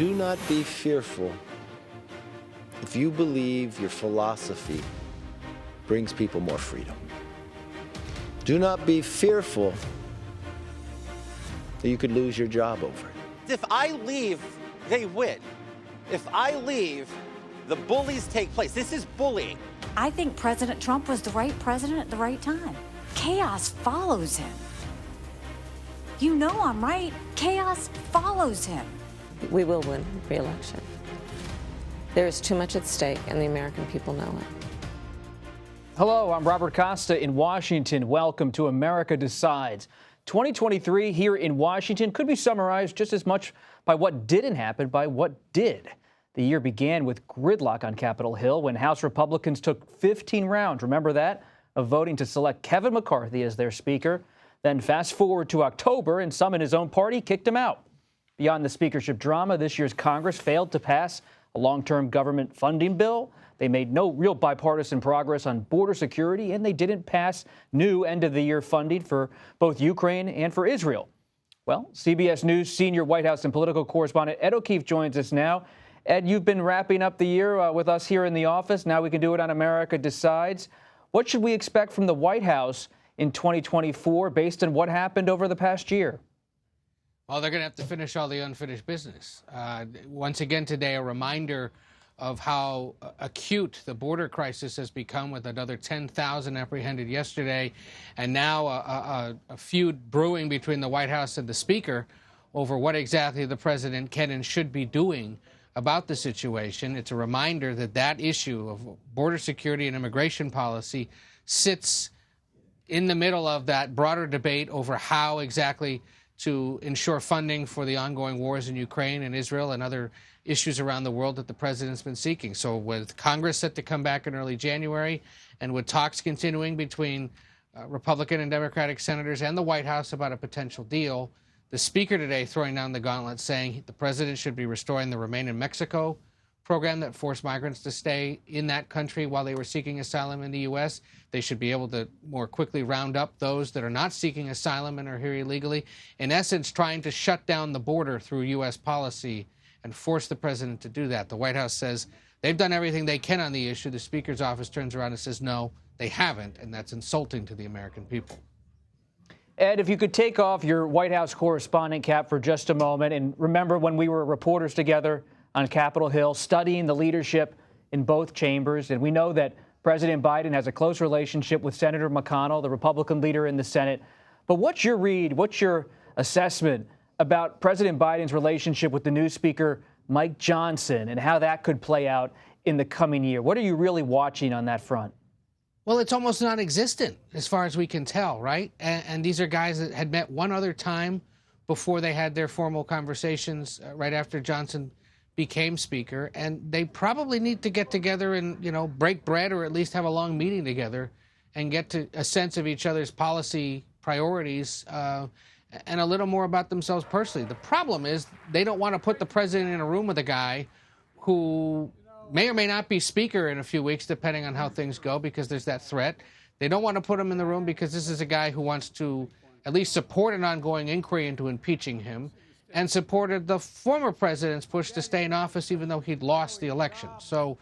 do not be fearful if you believe your philosophy brings people more freedom. Do not be fearful that you could lose your job over it. If I leave, they win. If I leave, the bullies take place. This is bullying. I think President Trump was the right president at the right time. Chaos follows him. You know I'm right. Chaos follows him. We will win re-election. There is too much at stake, and the American people know it. Hello, I'm Robert Costa in Washington. Welcome to America Decides. 2023 here in Washington could be summarized just as much by what didn't happen by what did. The year began with gridlock on Capitol Hill when House Republicans took 15 rounds, remember that, of voting to select Kevin McCarthy as their speaker. Then fast forward to October, and some in his own party kicked him out. Beyond the speakership drama, this year's Congress failed to pass a long-term government funding bill. They made no real bipartisan progress on border security, and they didn't pass new end-of-the-year funding for both Ukraine and for Israel. Well, CBS News senior White House and political correspondent Ed O'Keefe joins us now. Ed, you've been wrapping up the year with us here in the office. Now we can do it on America Decides. What should we expect from the White House in 2024 based on what happened over the past year? Well, they're going to have to finish all the unfinished business. Once again today, a reminder of how acute the border crisis has become, with another 10,000 apprehended yesterday, and now a feud brewing between the White House and the Speaker over what exactly the president can and should be doing about the situation. It's a reminder that that issue of border security and immigration policy sits in the middle of that broader debate over how exactly to ensure funding for the ongoing wars in Ukraine and Israel and other issues around the world that the president's been seeking. So with Congress set to come back in early January, and with talks continuing between Republican and Democratic senators and the White House about a potential deal, the Speaker today throwing down the gauntlet, saying the president should be restoring the Remain in Mexico program that forced migrants to stay in that country while they were seeking asylum in the U.S. They should be able to more quickly round up those that are not seeking asylum and are here illegally. In essence, trying to shut down the border through U.S. policy and force the president to do that. The White House says they've done everything they can on the issue. The Speaker's office turns around and says, no, they haven't, and that's insulting to the American people. Ed, if you could take off your White House correspondent cap for just a moment, and remember when we were reporters together on Capitol Hill studying the leadership in both chambers, and we know that President Biden has a close relationship with Senator McConnell, the Republican leader in the Senate. But what's your read, what's your assessment about President Biden's relationship with the new Speaker, Mike Johnson, and how that could play out in the coming year? What are you really watching on that front? Well, it's almost non-existent as far as we can tell, right? And these are guys that had met one other time before they had their formal conversations right after Johnson became Speaker. And they probably need to get together and, break bread, or at least have a long meeting together and get to a sense of each other's policy priorities and a little more about themselves personally. The problem is they don't want to put the president in a room with a guy who may or may not be Speaker in a few weeks, depending on how things go, because there's that threat. They don't want to put him in the room because this is a guy who wants to at least support an ongoing inquiry into impeaching him, and supported the former president's push to stay in office even though he'd lost the election. So,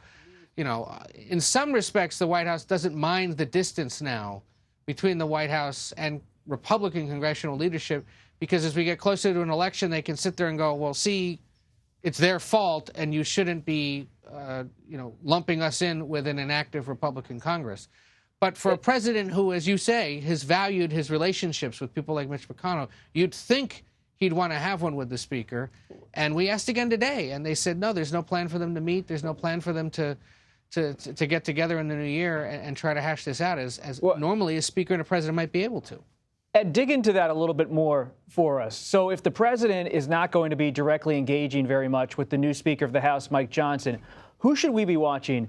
in some respects, the White House doesn't mind the distance now between the White House and Republican congressional leadership, because as we get closer to an election, they can sit there and go, well, see, it's their fault, and you shouldn't be lumping us in with an inactive Republican Congress. But for a president who, as you say, has valued his relationships with people like Mitch McConnell, you'd think he'd want to have one with the Speaker. And we asked again today, and they said, no, there's no plan for them to meet. There's no plan for them to get together in the new year and try to hash this out as normally a Speaker and a president might be able to. Ed, dig into that a little bit more for us. So if the president is not going to be directly engaging very much with the new Speaker of the House, Mike Johnson, who should we be watching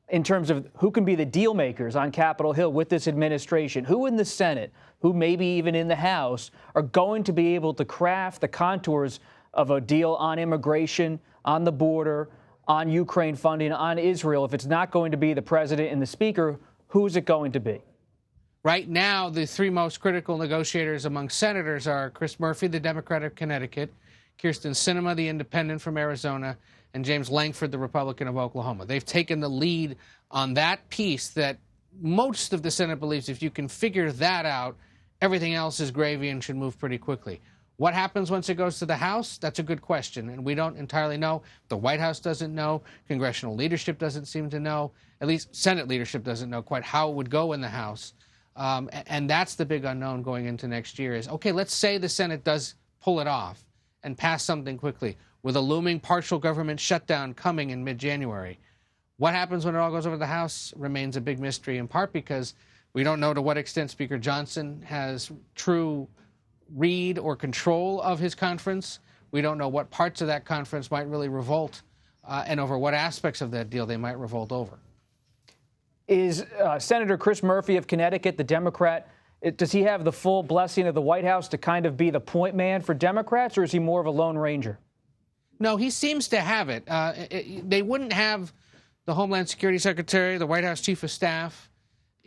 in terms of who can be the deal makers on Capitol Hill with this administration? Who in the Senate, who maybe even in the House, are going to be able to craft the contours of a deal on immigration, on the border, on Ukraine funding, on Israel? If it's not going to be the president and the Speaker, who's it going to be? Right now, the three most critical negotiators among senators are Chris Murphy, the Democrat of Connecticut, Kyrsten Sinema, the independent from Arizona, and James Langford, the Republican of Oklahoma. They've taken the lead on that piece that most of the Senate believes if you can figure that out, everything else is gravy and should move pretty quickly. What happens once it goes to the House? That's a good question, and we don't entirely know. The White House doesn't know. Congressional leadership doesn't seem to know. At least Senate leadership doesn't know quite how it would go in the House. And that's the big unknown going into next year is, okay, let's say the Senate does pull it off and pass something quickly with a looming partial government shutdown coming in mid-January. What happens when it all goes over to the House remains a big mystery, in part because we don't know to what extent Speaker Johnson has true read or control of his conference. We don't know what parts of that conference might really revolt and over what aspects of that deal they might revolt over. Is Senator Chris Murphy of Connecticut, the Democrat, does he have the full blessing of the White House to kind of be the point man for Democrats, or is he more of a lone ranger? No, he seems to have it. They wouldn't have the Homeland Security Secretary, the White House Chief of Staff,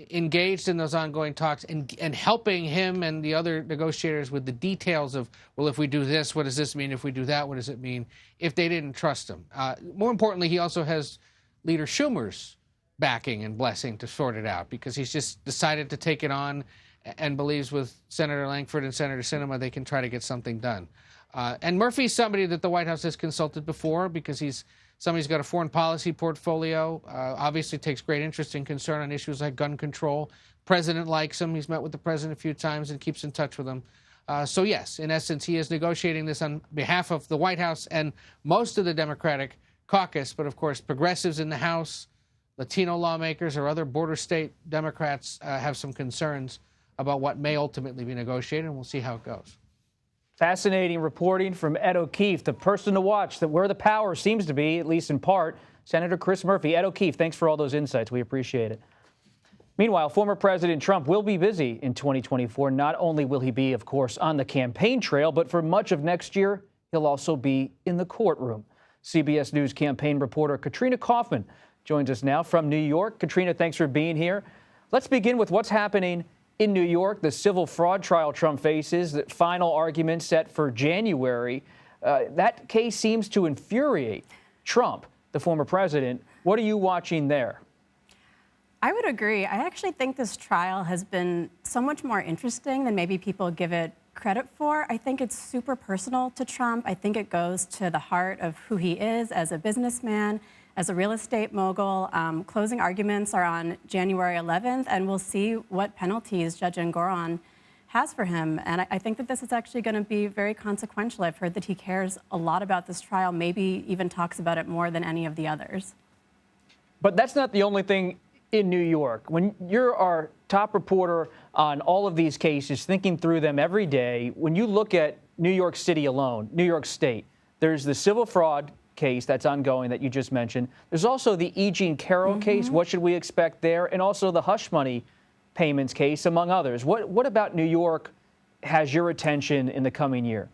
engaged in those ongoing talks and helping him and the other negotiators with the details of, well, if we do this, what does this mean? If we do that, what does it mean? If they didn't trust him. More importantly, he also has Leader Schumer's backing and blessing to sort it out because he's just decided to take it on and believes with Senator Langford and Senator Sinema they can try to get something done. And Murphy's somebody that the White House has consulted before because he's somebody who's got a foreign policy portfolio, obviously takes great interest and concern on issues like gun control. President likes him. He's met with the president a few times and keeps in touch with him. So, yes, in essence, he is negotiating this on behalf of the White House and most of the Democratic caucus, but, of course, progressives in the House, Latino lawmakers or other border state Democrats have some concerns about what may ultimately be negotiated, and we'll see how it goes. Fascinating reporting from Ed O'Keefe, the person to watch, that where the power seems to be, at least in part, Senator Chris Murphy. Ed O'Keefe, thanks for all those insights. We appreciate it. Meanwhile, former President Trump will be busy in 2024. Not only will he be, of course, on the campaign trail, but for much of next year, he'll also be in the courtroom. CBS News campaign reporter Katrina Kaufman joins us now from New York. Katrina, thanks for being here. Let's begin with what's happening in New York, the civil fraud trial Trump faces, the final argument set for January. That case seems to infuriate Trump, the former president. What are you watching there? I would agree. I actually think this trial has been so much more interesting than maybe people give it credit for. I think it's super personal to Trump. I think it goes to the heart of who he is as a businessman, as a real estate mogul. Closing arguments are on January 11th, and we'll see what penalties Judge Engoron has for him. And I think that this is actually going to be very consequential. I've heard that he cares a lot about this trial, maybe even talks about it more than any of the others. But that's not the only thing in New York. When you're our top reporter on all of these cases, thinking through them every day, when you look at New York City alone, New York State, there's the civil fraud case that's ongoing that you just mentioned. There's also the E. Jean Carroll case. What should we expect there? And also the hush money payments case, among others. What about New York has your attention in the coming year?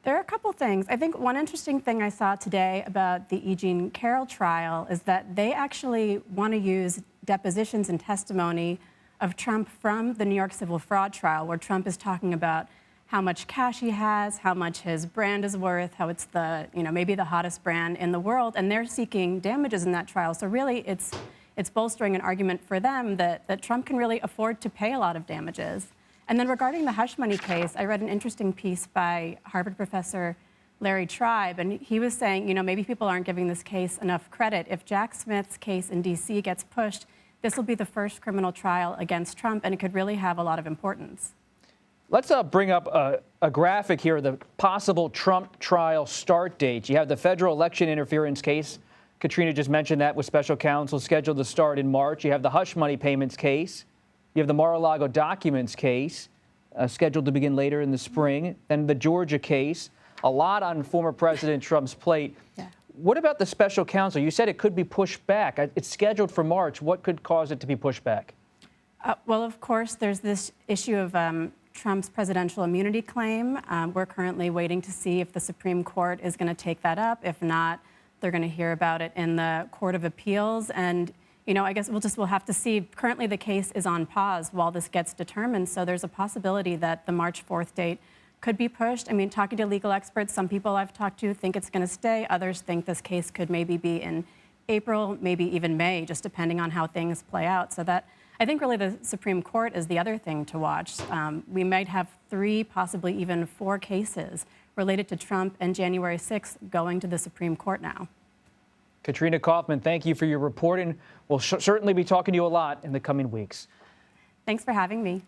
There are a couple things. I think one interesting thing I saw today about the E. Jean Carroll trial is that they actually want to use depositions and testimony of Trump from the New York civil fraud trial, where Trump is talking about how much cash he has, how much his brand is worth, how it's the, maybe the hottest brand in the world, and they're seeking damages in that trial. So really, it's bolstering an argument for them that Trump can really afford to pay a lot of damages. And then regarding the hush money case, I read an interesting piece by Harvard professor Larry Tribe, and he was saying, maybe people aren't giving this case enough credit. If Jack Smith's case in D.C. gets pushed, this will be the first criminal trial against Trump, and it could really have a lot of importance. Let's bring up a graphic here, the possible Trump trial start date. You have the federal election interference case. Katrina just mentioned that with special counsel scheduled to start in March. You have the hush money payments case. You have the Mar-a-Lago documents case scheduled to begin later in the spring. Then the Georgia case. A lot on former President Trump's plate. Yeah. What about the special counsel? You said it could be pushed back. It's scheduled for March. What could cause it to be pushed back? Well, of course, there's this issue of Trump's presidential immunity claim. We're currently waiting to see if the Supreme Court is going to take that up. If not, they're going to hear about it in the Court of Appeals. And, I guess we'll have to see. Currently, the case is on pause while this gets determined. So there's a possibility that the March 4th date could be pushed. I mean, talking to legal experts, some people I've talked to think it's going to stay. Others think this case could maybe be in April, maybe even May, just depending on how things play out. So that, I think really the Supreme Court is the other thing to watch. We might have 3, possibly even 4 cases related to Trump and January 6th going to the Supreme Court now. Katrina Kaufman, thank you for your reporting. We'll certainly be talking to you a lot in the coming weeks. Thanks for having me.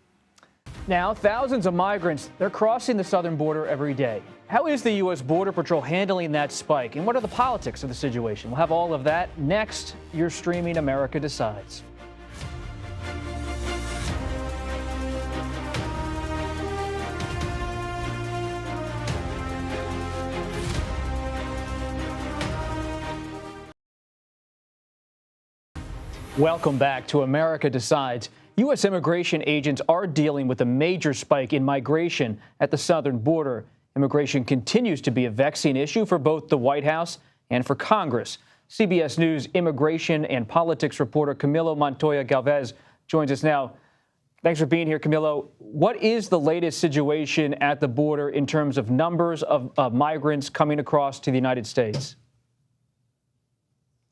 Now, thousands of migrants, they're crossing the southern border every day. How is the U.S. Border Patrol handling that spike? And what are the politics of the situation? We'll have all of that next. You're streaming America Decides. Welcome back to America Decides. U.S. immigration agents are dealing with a major spike in migration at the southern border. Immigration continues to be a vexing issue for both the White House and for Congress. CBS News immigration and politics reporter Camilo Montoya Galvez joins us now. Thanks for being here, Camilo. What is the latest situation at the border in terms of numbers of migrants coming across to the United States?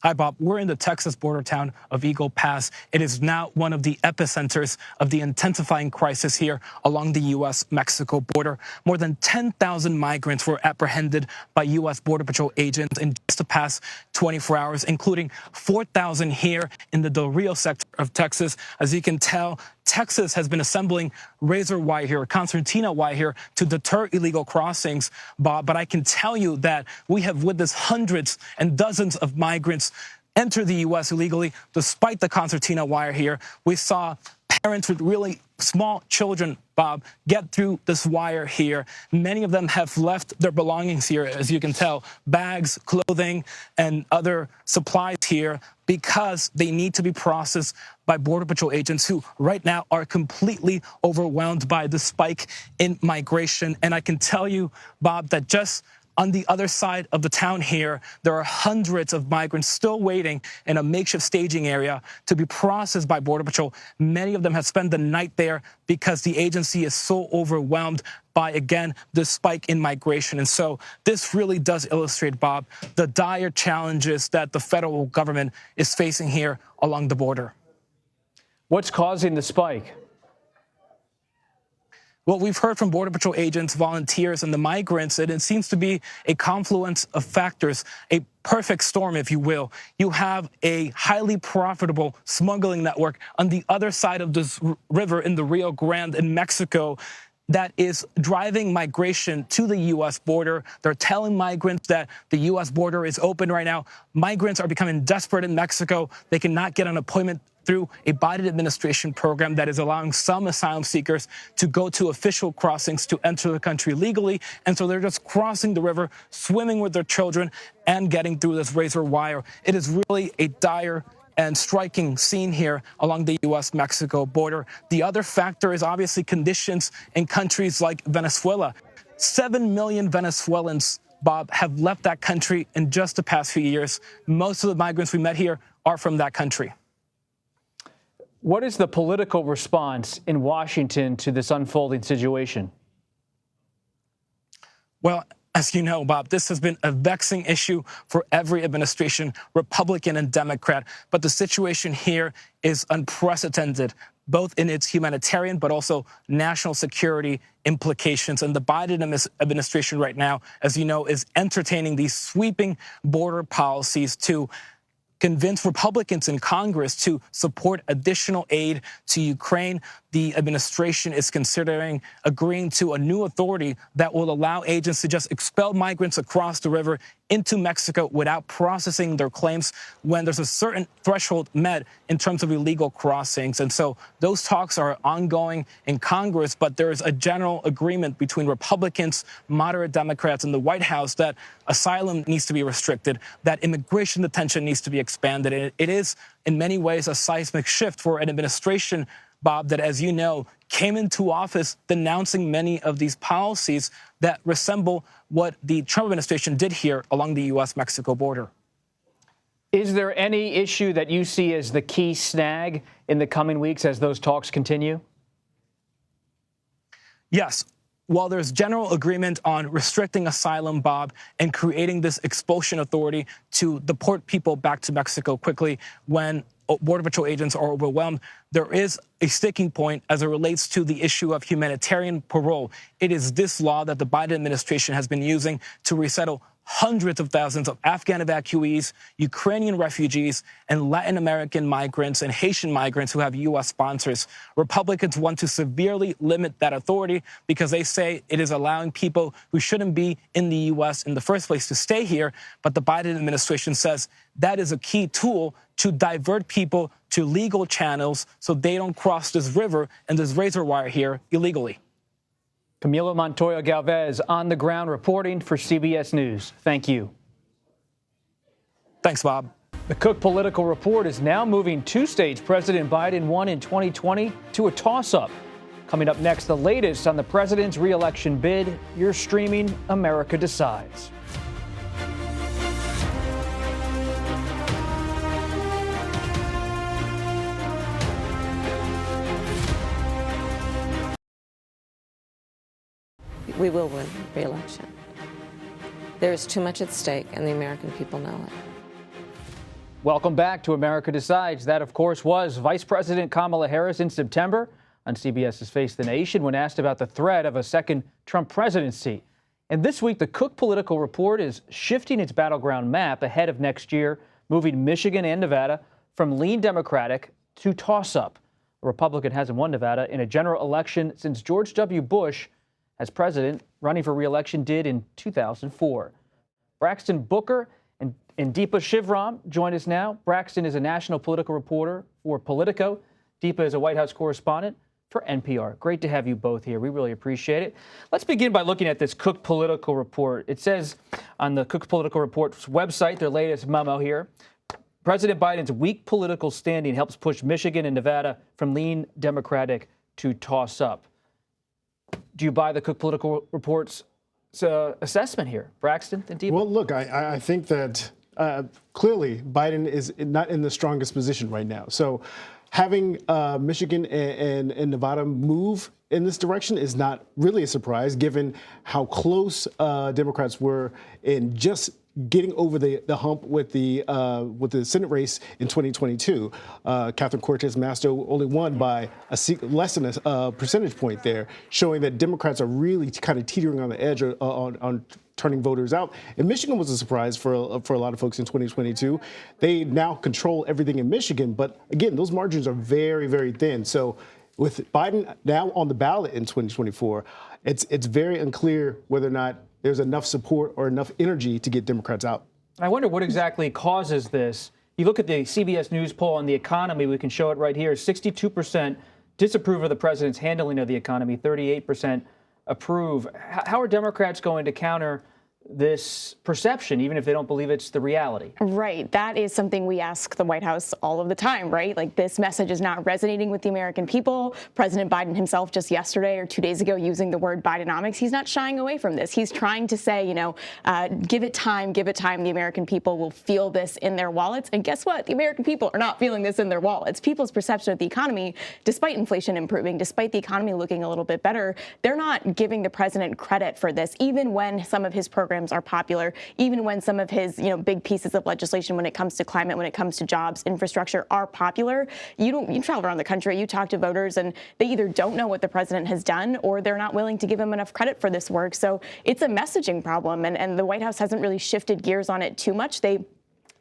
Hi, Bob. We're in the Texas border town of Eagle Pass. It is now one of the epicenters of the intensifying crisis here along the U.S.-Mexico border. More than 10,000 migrants were apprehended by U.S. Border Patrol agents in just the past 24 hours, including 4,000 here in the Del Rio sector of Texas. As you can tell, Texas has been assembling razor wire here, concertina wire here, to deter illegal crossings, Bob. But I can tell you that we have witnessed hundreds and dozens of migrants enter the U.S. illegally, despite the concertina wire here. We saw parents with really small children, Bob, get through this wire here. Many of them have left their belongings here, as you can tell, bags, clothing, and other supplies here, because they need to be processed by Border Patrol agents who right now are completely overwhelmed by the spike in migration. And I can tell you, Bob, that just on the other side of the town here, there are hundreds of migrants still waiting in a makeshift staging area to be processed by Border Patrol. Many of them have spent the night there because the agency is so overwhelmed by, again, the spike in migration. And so this really does illustrate, Bob, the dire challenges that the federal government is facing here along the border. What's causing the spike? Well, we've heard from Border Patrol agents, volunteers, and the migrants, and it seems to be a confluence of factors, a perfect storm, if you will. You have a highly profitable smuggling network on the other side of this river in the Rio Grande in Mexico that is driving migration to the U.S. border. They're telling migrants that the U.S. border is open right now. Migrants are becoming desperate in Mexico. They cannot get an appointment through a Biden administration program that is allowing some asylum seekers to go to official crossings to enter the country legally. And so they're just crossing the river, swimming with their children, and getting through this razor wire. It is really a dire and striking scene here along the U.S.-Mexico border. The other factor is obviously conditions in countries like Venezuela. 7 million Venezuelans, Bob, have left that country in just the past few years. Most of the migrants we met here are from that country. What is the political response in Washington to this unfolding situation? Well, as you know, Bob, this has been a vexing issue for every administration, Republican and Democrat. But the situation here is unprecedented, both in its humanitarian but also national security implications. And the Biden administration right now, as you know, is entertaining these sweeping border policies to convince Republicans in Congress to support additional aid to Ukraine. The administration is considering agreeing to a new authority that will allow agents to just expel migrants across the river into Mexico without processing their claims when there's a certain threshold met in terms of illegal crossings. And so those talks are ongoing in Congress, but there is a general agreement between Republicans, moderate Democrats, and the White House that asylum needs to be restricted, that immigration detention needs to be expanded. It is, in many ways, a seismic shift for an administration, Bob, that, as you know, came into office denouncing many of these policies that resemble what the Trump administration did here along the U.S.-Mexico border. Is there any issue that you see as the key snag in the coming weeks as those talks continue? Yes. while there's general agreement on restricting asylum, Bob, and creating this expulsion authority to deport people back to Mexico quickly when Border Patrol agents are overwhelmed, there is a sticking point as it relates to the issue of humanitarian parole. It is this law that the Biden administration has been using to resettle hundreds of thousands of Afghan evacuees, Ukrainian refugees, and Latin American migrants and Haitian migrants who have U.S. sponsors. Republicans want to severely limit that authority because they say it is allowing people who shouldn't be in the U.S. in the first place to stay here. But the Biden administration says that is a key tool to divert people to legal channels so they don't cross this river and this razor wire here illegally. Camilo Montoya Galvez on the ground reporting for CBS News. Thank you. Thanks, Bob. The Cook Political Report is now moving two states President Biden won in 2020 to a toss-up. Coming up next, the latest on the president's re-election bid. You're streaming America Decides. We will win re-election. There is too much at stake, and the American people know it. Welcome back to America Decides. That, of course, was Vice President Kamala Harris in September on CBS's Face the Nation when asked about the threat of a second Trump presidency. And this week, the Cook Political Report is shifting its battleground map ahead of next year, moving Michigan and Nevada from lean Democratic to toss-up. A Republican hasn't won Nevada in a general election since George W. Bush as president, running for re-election, did in 2004. Braxton Booker and Deepa Shivram join us now. Braxton is a national political reporter for Politico. Deepa is a White House correspondent for NPR. Great to have you both here. We really appreciate it. Let's begin by looking at this Cook Political Report. It says on the Cook Political Report's website, their latest memo here, President Biden's weak political standing helps push Michigan and Nevada from lean Democratic to toss-up. Do you buy the Cook Political Report's assessment here, Braxton and Deepa? Well, look, I think that clearly Biden is not in the strongest position right now. So having Michigan and Nevada move in this direction is not really a surprise, given how close Democrats were in just getting over the hump with the Senate race in 2022. Catherine Cortez Masto only won by less than a percentage point there, showing that Democrats are really kind of teetering on the edge on turning voters out. And Michigan was a surprise for a lot of folks in 2022. They now control everything in Michigan, but again, those margins are very, very thin. So with Biden now on the ballot in 2024, it's very unclear whether or not there's enough support or enough energy to get Democrats out. I wonder what exactly causes this. You look at the CBS News poll on the economy, we can show it right here. 62% disapprove of the president's handling of the economy, 38% approve. How are Democrats going to counter this perception, even if they don't believe it's the reality? Right. That is something we ask the White House all of the time, right? Like, this message is not resonating with the American people. President Biden himself just yesterday or 2 days ago using the word Bidenomics, he's not shying away from this. He's trying to say, give it time, the American people will feel this in their wallets. And guess what? The American people are not feeling this in their wallets. People's perception of the economy, despite inflation improving, despite the economy looking a little bit better, they're not giving the president credit for this, even when some of his programs are popular, even when some of his, big pieces of legislation when it comes to climate, when it comes to jobs, infrastructure are popular. You travel around the country, you talk to voters, and they either don't know what the president has done or they're not willing to give him enough credit for this work. So it's a messaging problem, and the White House hasn't really shifted gears on it too much. They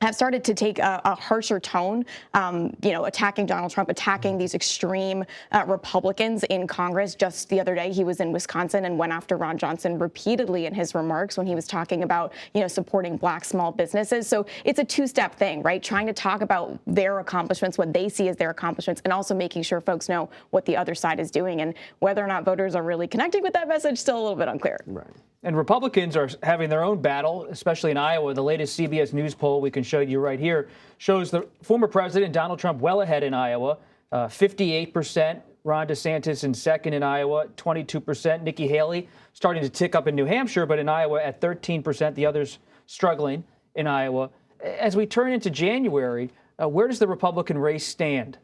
have started to take a harsher tone, attacking Donald Trump, attacking these extreme Republicans in Congress. Just the other day, he was in Wisconsin and went after Ron Johnson repeatedly in his remarks when he was talking about, supporting black small businesses. So it's a two-step thing, right? Trying to talk about their accomplishments, what they see as their accomplishments, and also making sure folks know what the other side is doing. And whether or not voters are really connecting with that message, still a little bit unclear. Right. And Republicans are having their own battle, especially in Iowa. The latest CBS News poll we can show you right here shows the former president, Donald Trump, well ahead in Iowa, 58%. Ron DeSantis in second in Iowa, 22%. Nikki Haley starting to tick up in New Hampshire, but in Iowa at 13%. The others struggling in Iowa. As we turn into January, where does the Republican race stand?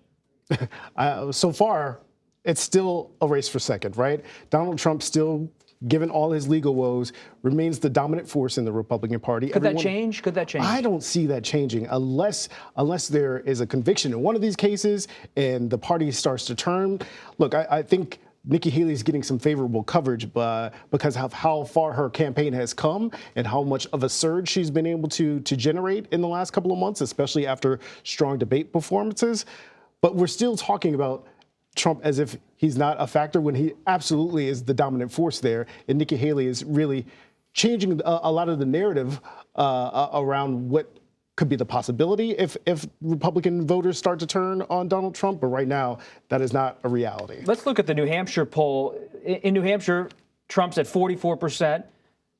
So far, it's still a race for second, right? Donald Trump still given all his legal woes, remains the dominant force in the Republican Party. Could that change? Could that change? I don't see that changing unless there is a conviction in one of these cases and the party starts to turn. Look, I think Nikki Haley is getting some favorable coverage because of how far her campaign has come and how much of a surge she's been able to generate in the last couple of months, especially after strong debate performances. But we're still talking about Trump as if he's not a factor when he absolutely is the dominant force there. And Nikki Haley is really changing a lot of the narrative around what could be the possibility if Republican voters start to turn on Donald Trump. But right now, that is not a reality. Let's look at the New Hampshire poll. In New Hampshire, Trump's at 44%.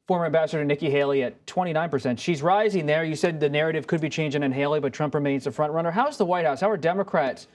Former Ambassador Nikki Haley at 29%. She's rising there. You said the narrative could be changing on Haley, but Trump remains the front runner. How's the White House? How are Democrats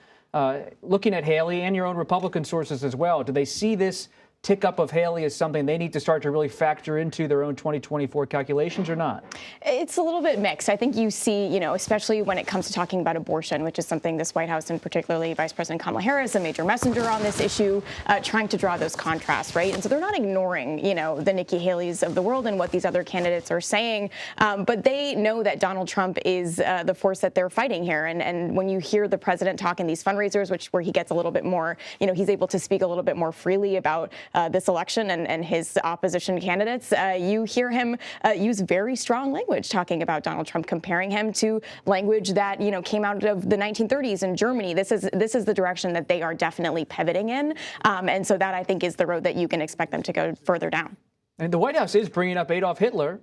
looking at Haley and your own Republican sources as well? Do they see this tick up of Haley as something they need to start to really factor into their own 2024 calculations or not? It's a little bit mixed. I think you see, especially when it comes to talking about abortion, which is something this White House and particularly Vice President Kamala Harris, a major messenger on this issue, trying to draw those contrasts, right? And so they're not ignoring, the Nikki Haleys of the world and what these other candidates are saying, but they know that Donald Trump is the force that they're fighting here. And when you hear the president talk in these fundraisers, where he gets a little bit more, he's able to speak a little bit more freely about this election and his opposition candidates, you hear him use very strong language talking about Donald Trump, comparing him to language that came out of the 1930s in Germany. This is the direction that they are definitely pivoting in, and so that I think is the road that you can expect them to go further down. And the White House is bringing up Adolf Hitler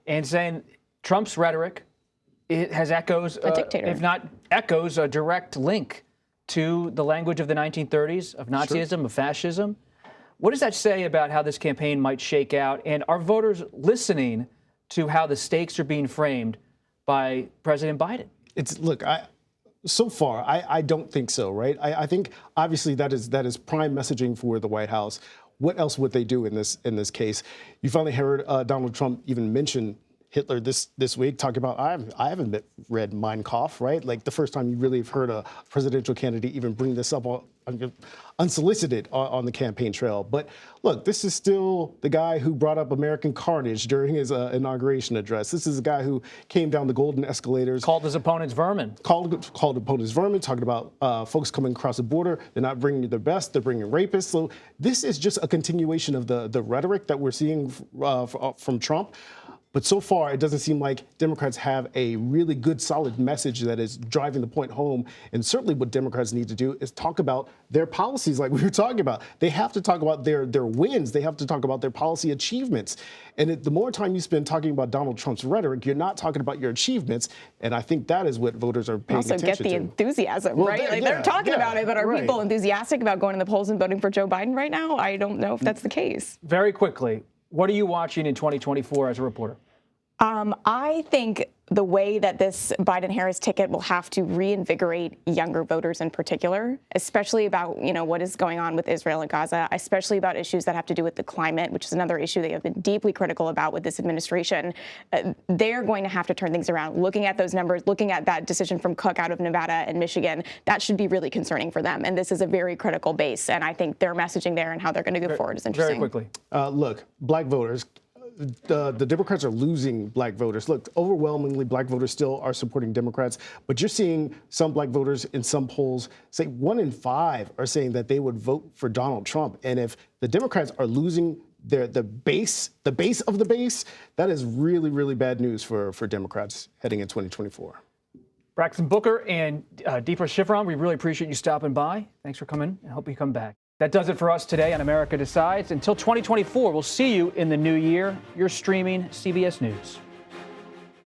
and saying Trump's rhetoric it has echoes, if not echoes, a direct link to the language of the 1930s, of Nazism, of fascism. What does that say about how this campaign might shake out? And are voters listening to how the stakes are being framed by President Biden? So far, I don't think so, right? I think obviously that is prime messaging for the White House. What else would they do in this case? You finally heard Donald Trump even mention Hitler this week, talking about, I haven't read Mein Kampf, right? Like the first time you really have heard a presidential candidate even bring this up unsolicited on the campaign trail. But look, this is still the guy who brought up American carnage during his inauguration address. This is a guy who came down the golden escalators. Called his opponents vermin. Called opponents vermin, talking about folks coming across the border. They're not bringing their best, they're bringing rapists. So this is just a continuation of the rhetoric that we're seeing from Trump. But so far, it doesn't seem like Democrats have a really good, solid message that is driving the point home. And certainly what Democrats need to do is talk about their policies like we were talking about. They have to talk about their wins. They have to talk about their policy achievements. And the more time you spend talking about Donald Trump's rhetoric, you're not talking about your achievements. And I think that is what voters are paying attention to. Also get the enthusiasm, right? They're talking about it, but are people enthusiastic about going to the polls and voting for Joe Biden right now? I don't know if that's the case. Very quickly, what are you watching in 2024 as a reporter? I think the way that this Biden-Harris ticket will have to reinvigorate younger voters in particular, especially about, what is going on with Israel and Gaza, especially about issues that have to do with the climate, which is another issue they have been deeply critical about with this administration. They're going to have to turn things around. Looking at those numbers, looking at that decision from Cook out of Nevada and Michigan, that should be really concerning for them. And this is a very critical base. And I think their messaging there and how they're going to go forward is interesting. Very quickly. Look, black voters. The Democrats are losing black voters. Look, overwhelmingly, black voters still are supporting Democrats, but you're seeing some black voters in some polls say 1 in 5 are saying that they would vote for Donald Trump. And if the Democrats are losing the base of the base, that is really, really bad news for Democrats heading in 2024. Braxton Booker and Deepa Shivaram, we really appreciate you stopping by. Thanks for coming. I hope you come back. That does it for us today on America Decides. Until 2024, we'll see you in the new year. You're streaming CBS News.